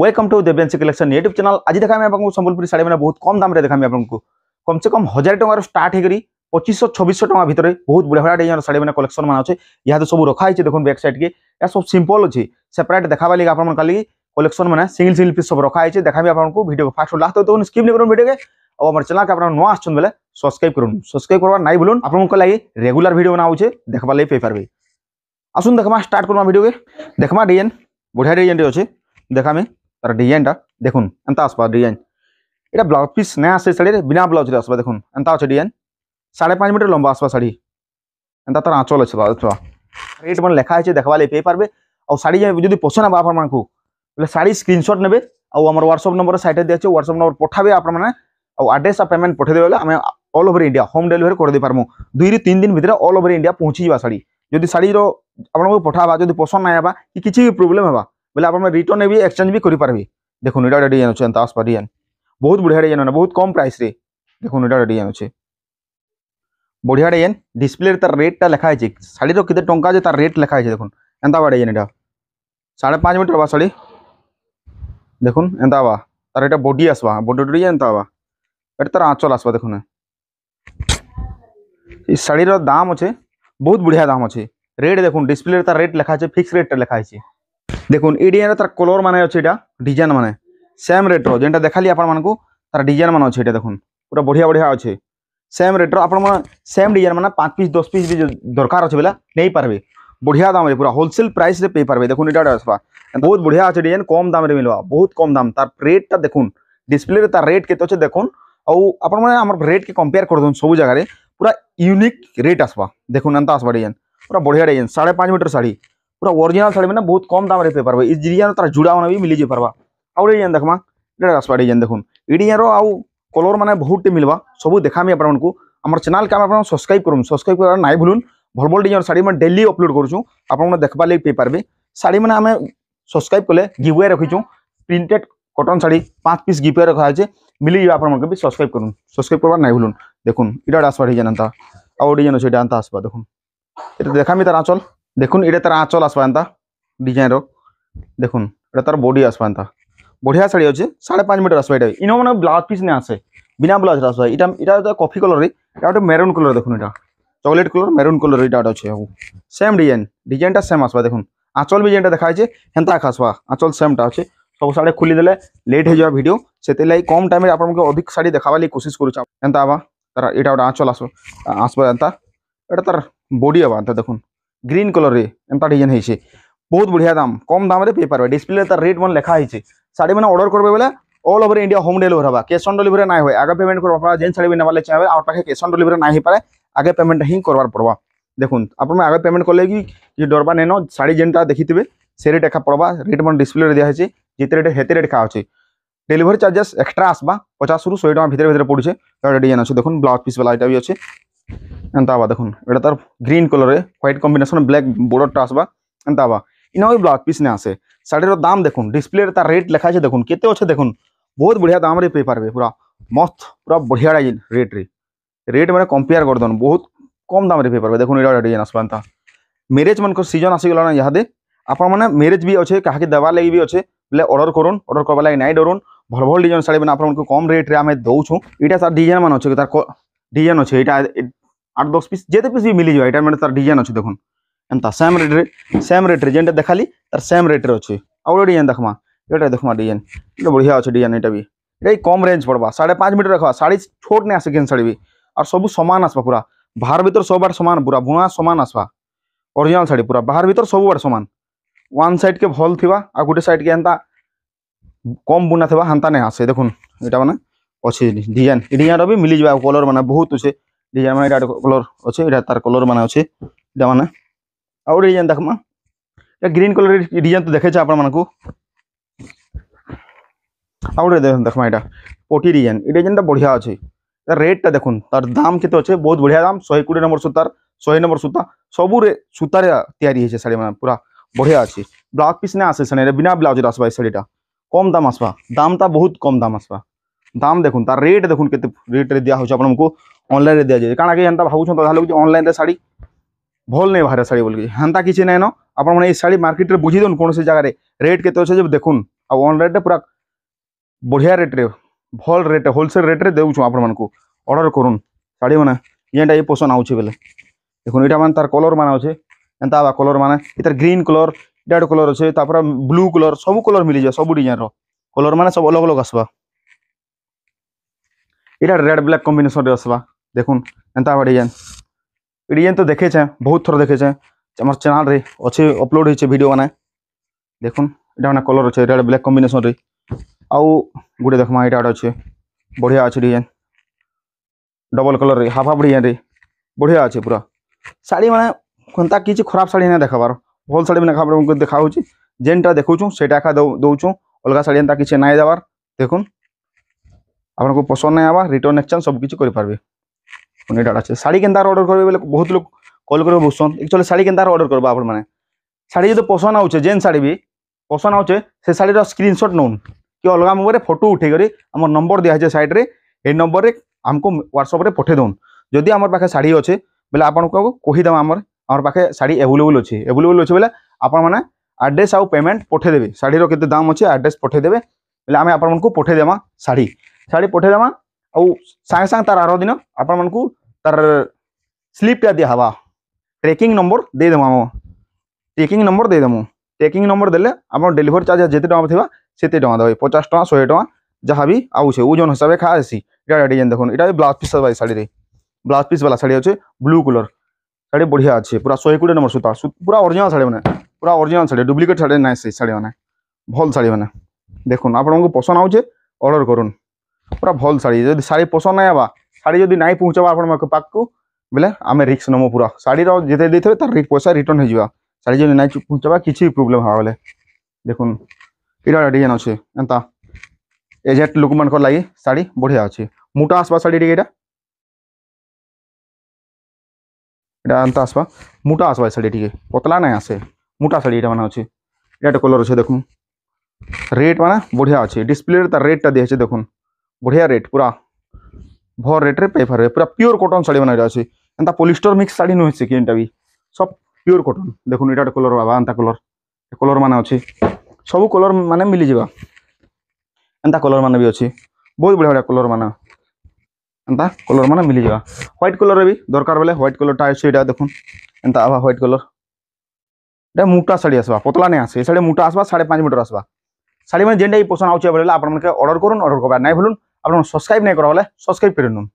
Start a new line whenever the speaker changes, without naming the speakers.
Welcome to Devensi collection YouTube channel. आज देखा आपको संबलपुरी साड़ी मैंने बहुत कम दाम देखा आपको कम से कम 1000 टकर स्टार्ट होकर 2500-2600 टका भितर बहुत बढ़िया बढ़िया डिजाइन साड़ी मैंने कलेक्शन मान अच्छे यहाँ सब रखाई देखो बैक साइड के या सब सिंपल अच्छी सेपरेट देखा लगे आप कलेक्शन मैंने सिंगल सिंगल पीस सब रखाई देखा आपको वीडियो फास्ट लास्ट तो स्किप नहीं करूँ वीडियो के और हमारे चैनल के आप नुआ आसले सब्सक्राइब करूँ सब्सक्राइब करवा नहीं भूलून आपको लगे रेगुलर वीडियो बनाऊे देखा लगे पेपर आसुन देखा स्टार्ट करमा वीडियो के देखा डिजाइन बढ़िया डिजाइन अच्छे देखा मैं तार डिजाइन देखुन एंता आसपा डिजाइन ये ब्लाउज पीस नहीं आसे शाड़ी बिना ब्लाउज आसपा देखुन एंता अच्छे डिजाइन 5.5 मीटर लंबा आसपा शाड़ी एंता तार आँचल अच्छे रेट मन लेखा है देखा पे पारे और शाड़ी जो पसंद है आप बोले शाड़ी स्क्रीनशॉट ने आम व्हाट्सअप नंबर साइड दिए व्हाट्सअप नंबर पठाबे आपने आड्रेस पेमेंट पठेदेवे आम all over India home delivery कर दे पारमु 2-3 दिन भितर ऑल ओवर इंडिया पहुँची जा शाड़ी जदि शाड़ी आपको पठाबा जो पसंद ना आवा कि किसी भी प्रोब्लेम है बोले आप रिटर्न भी एक्सचेंज भी करेंगे देखो ये डिजाइन अच्छे आसपा डिजाइन बहुत बढ़िया डिजाइन है बहुत कम प्राइस रे देखो ये डिजाइन अच्छे बढ़िया डिजाइन डिस्प्ले तार रेटा लिखाई शाड़ी केते टंका तार रेट लिखाई देखो एंता डिजाइन यहाँ 5.5 मीटर बा शाड़ी देखो एंता बा तार ये बॉडी आसवा बॉडी डिजाइन एंता बा ये तार आँचल आसवा देखो इस शाड़ीर दाम अच्छे बहुत बढ़िया दाम अच्छे रेट देखो डिस्प्ले तार रेट लिखाई फिक्स रेट लिखाई देखो ये डिजाइन तार कलर माने अच्छे डिजाइन माने सेम रेट रो जेनटा देखाली आपको तार डिजाइन मान अच्छे देखो पूरा बढ़िया बढ़िया अच्छे सेम रेट रो आप सेम डिजाइन माने 5 पीस 10 पीस भी दरकार अच्छे बोला नहीं पारबे बढ़िया दाम पूरा होलसेल प्राइस रे पे पारबे देखो ये बहुत बढ़िया अच्छे डिजाइन कम दाम रे मिलवा बहुत कम दाम तार रेट देखो डिस्प्ले तार रेट केते अच्छे देखो आप रेट के कंपेयर कर दो सब जगह पूरा यूनिक रेट आसवा देखो एंता आसवा डिजाइन पूरा बढ़िया डिजाइन 5.5 मीटर शाड़ी पूरा ओरिजिनल शाड़ी मैंने बहुत कम दाम रे पे पारबे इस डिजाइन तार जुड़ा होना भी मिली जे पारबा आउ डिजाइन देखमा ये आसवा डिजाइन देखो ये डिजाइन आउ कलर माने बहुत मिलवा सब देखामी आपको आम चैनल के आप सब्सक्राइब करूँ सब्सक्राइब कर नहीं भूलून भल भल डिजाइन शाड़ी मैं डेली अपलोड करूँ आपको देखा लगे पे पारबे शाड़ी मैंने आम सब्सक्राइब कले गिवे रखीचु प्रिंटेड कटन शाड़ी 5 पीस गिवे रखा है मिली जाए आप भी सब्सक्राइब करूँ सब्सक्राइब करवा नहीं भूलून देखो ये आसवा डिजाइन एंता आउ डिजाइन अच्छे एंता आसवा देखो ये देखामी तार आँचल देखुन ये तार आँचल आसवा एंता डिजाइन देखुन ये तार बॉडी आसवा एंता बढ़िया शाड़ी अच्छे 5.5 मीटर आसवा ये इन मैंने ब्लाउज पीस नहीं आसे बिना ब्लाउज आसवा यहाँ कॉफी कलर ये मेरून कलर देखो यहाँ चॉकलेट कलर मेरून कलर यहाँ अच्छे सेम डिजाइन सेम आसवा देखो आँचल भी जेनटा देखाई हेन्ता आसवा आँचल सेमटा अच्छे सब शाड़ी खोलीदे लेट हो जाए वीडियो से कम टाइम आपको अधिक शाड़ी देखा कोशिश करूँगा आवा तार यहाँ गोटे आँचल आसवा एंता ये तार बॉडी आवा एंता देखो ग्रीन कलर रे एंता डिजाइन है बहुत बढ़िया दाम कम दाम रे पे पारबे डिस्प्ले तार रेट मन लिखा है शाड़ी मैंने ऑर्डर करबे बोले all over India home delivery हवा कैश ऑन डिलीवरी ना हो आगे पेमेंट करवा जेन शाड़ी नेवाले चाहिए आप पाखे कैश ऑन डिलीवरी ना हो पाए आगे पेमेंट ही करवार पड़वा देखो आप आगे पेमेंट कले कि डरबा नहीं न शाड़ी जेनटा देखिथे से रेट एका पड़वा रेट मन डिस्प्ले दिया है जिते रेट हेते रेट का अच्छे डिलीवरी चार्जेस एक्सट्रा आसवा 50 ରୁ 100 टका भितर पड़े डिजाइन अच्छे देखो ब्लाउज पीस वाला भी अच्छे एंता आवा देखो ये तार green colour white combination black border आसवा एंता आवा इन ब्लाउज पीस नहीं आसे शाड़ीर दाम देखो डिस्प्ले तार रेट लिखाई देखो केते अच्छे देखो बहुत बढ़िया दाम रे पे पारबे पूरा मस्त पूरा बढ़िया रेट रेट मैंने कंपेयर कर दन बहुत कम दाम रे पे पारबे देखो ये डिजाइन आसवा एंता मैरेज मन सीजन आसीगला ना यहाँ आप मैरेज भी अच्छे कहा देवा लगी भी अच्छे बोले ऑर्डर करूँ ऑर्डर करवा लगे नहीं डरुन भल भल डिजाइन शाड़ी मैंने आपको कम रेट रे आम दौछूँ यहाँ तार डिजाइन मान अच्छे तार डिजाइन अच्छे यहाँ 8-10 पीस जेते पीस भी मिली जाए मैंने तार डिजाइन अच्छे देखो एंता सेम रेट रे जेनटा देखाली तार सेम रेट रे अच्छे आउ डिजाइन देखमा ये देखमा डिजाइन ये बढ़िया अच्छे डिजाइन यहाँ भी ये कम रेंज पड़वा 5.5 मीटर रखा शाड़ी छोट नहीं आसे शाड़ी भी और सब सामान आसवा पूरा बाहर भीतर सब बार सामान पूरा बुणा सामान आसवा ओरिजिनल शाड़ी पूरा बाहर भीतर सब बार सामान वन साइड के भल थी आ गोटे साइड के एंता कम बुना थी हेन्ता नहीं आसे देखो यहाँ मैंने अच्छे डिजाइन डिजाइन भी मिली जाए कलर मैंने बहुत अच्छे डिजाइन मैंने कलर अच्छे यहाँ तार कलर मैंने अच्छे यहाँ मैंने आउ डिजाइन देखमा ग्रीन कलर डिजाइन तो देखे आप आउ देखमा यहाँ पोटी डिजाइन ये डिजाइन बढ़िया अच्छे रेट देखो तार दाम केते अच्छे बहुत बढ़िया दाम 120 नंबर सूतार 100 नंबर सूता सबू सूतार तैयारी है शाड़ी मैंने पूरा बढ़िया अच्छी ब्लाउज पीस नहीं आसे शाड़ी बिना ब्लाउज आसवा शाड़ीटा कम दाम आसवा दामटा बहुत कम दाम आसवा दाम देखो तार रेट देखो केते रेट रे दिया हो आपको ऑनलाइन रे दिया जाए कारण कि एंता भावुँ ऑनलाइन रे शाड़ी भल नहीं बाहर शाड़ी बोल हेन्ता किसी नहीं न आप शाड़ी मार्केट रे बुझी दन कौन जगह रेट केते अच्छे जब देखुन ऑन रेट पूरा बढ़िया रेट रे भल रेट होलसेल रेट रे देउछु आपण मानकू ऑर्डर करूँ शाढ़ी मैंने जेनटा ये पसंद आउछे बेले देखुन इटा मान तार कलर मान अच्छे एंता बा कलर मान इतार ग्रीन कलर इटा कलर अच्छे तापर ब्लू कलर सब कलर मिली जाए सब डिजाइन रो कलर मान सब अलग अलग आसबा इटा रेड ब्लैक कॉम्बिनेशन रे आसबा देखुन एंता बा डिजाइन तो देखे बहुत थर देखे हमर चैनल रे अच्छे अपलोड होइछे वीडियो माने देखुन इटा माने कलर अच्छे रेड ब्लैक कॉम्बिनेशन रे आउ गुटे देखमा इटा अच्छे बढ़िया अच्छे डिजाइन डबल कलर रे हाफ हाफ डिजाइन रे बढ़िया अच्छे पूरा शाढ़ी माने कोनता किछि खराब शाढ़ी ना देखाबार भल शाढ़ी ना खाबार देखा होछि जेनटा देखौछु सेटा का दउछु अलगा शाढ़ी एंता किछि नाइ देबार देखुन आपनको पसंद नहीं आवा रिटर्न एक्सचेंज सब किछि करि पारबे कोनेटा अच्छे शाढ़ी केनता ऑर्डर करबे बेले बहुत लोग कॉल करबे बुझसन एक्चुअली शाढ़ी केनता ऑर्डर करबा आपण माने शाढ़ी जो पसंद आउछे जेन शाढ़ी भी पसंद आउछे से शाढ़ी रो स्क्रीनशॉट नउन कि अलगा मोबाइल रे फोटो उठे करी हमर नंबर दिया है साइड रे ए नंबर रे हमको व्हाट्सएप रे पठे दोन जदि हमर पाखे शाढ़ी अच्छे बेले आपन को कहि दम हमर पाखे शाढ़ी अवेलेबल अच्छे बेले आपण माने एड्रेस आउ पेमेंट पठे देबे शाढ़ी रो केते दाम अच्छे एड्रेस पठे देबे बेले आमे आपण को पठे देमा शाढ़ी पठे देमा आउ सांग सांग तार आरो दिन आपण मन को तार स्लिप टा दिया हवा ट्रैकिंग नंबर दे देमा ट्रैकिंग नंबर दे देमु ट्रैकिंग नंबर देले आपण डिलीवरी चार्ज जेते टका थिबा सेते टका देबे 50 टका 100 टका जहाँ भी आउछे ओजन हिसाब से खा आसी इटा डिजाइन देखुन इटा ब्लाउज पीस वाला शाढ़ी रे ब्लाउज पीस वाला शाढ़ी अच्छे ब्लू कलर शाढ़ी बढ़िया अच्छे पूरा 120 नंबर सूता पूरा ओरिजिनल शाढ़ी माने पूरा ओरिजिनल शाढ़ी डुप्लिकेट शाढ़ी ना से शाढ़ी माने भल शाढ़ी माने देखुन आपन को पसंद आउछे ऑर्डर करूँ पूरा भल शाढ़ी जदि शाढ़ी पसंद नहीं आवा शाढ़ी जदि नहीं पहुँचबा आपण पाक को बेले आमे रिस्क नमो पूरा शाढ़ी रो जेते देथे तार पैसा रिटर्न हो जिवा शाढ़ी जदि नहीं पहुँचबा किछि प्रॉब्लम हवा बेले देखुन इटा डिजाइन अच्छे एंता एजेट लोक मान लगी शाढ़ी बढ़िया अच्छे मोटा आसवा शाढ़ी टे एंता आसवा मोटा आसवा शाढ़ी टे पतला नहीं आसे मोटा शाढ़ी माने अच्छे इटा कलर अच्छे देखुन रेट माने बढ़िया अच्छे डिस्प्ले तार रेट टा दिए देखुन बढ़िया रेट पूरा भर रेट रे पे पारे पूरा प्योर कॉटन शाढ़ी माने अच्छे एंता पॉलिस्टर मिक्स शाढ़ी नुहे से कि भी सब प्योर कॉटन देखुन इटा कलर बाबा एंता कलर माने अच्छे सब कलर माने मिली जावा एंता कलर माने भी अच्छे बहुत बढ़िया बढ़िया कलर माने एंता कलर माने मिली जावा व्हाइट कलर भी दरकार बेले व्हाइट कलर टा अच्छे इटा देखुन एंता आवा व्हाइट कलर इटा मोटा शाढ़ी आसवा पतला नहीं आसे शाढ़ी मोटा आसवा 5.5 मीटर आसवा शाढ़ी माने जेनटा पसंद आउछे बेले आपण माने ऑर्डर करूँ ऑर्डर करबा नहीं भूलुन आपण सब्सक्राइब नहीं करबा बेले सब्सक्राइब करिनुन।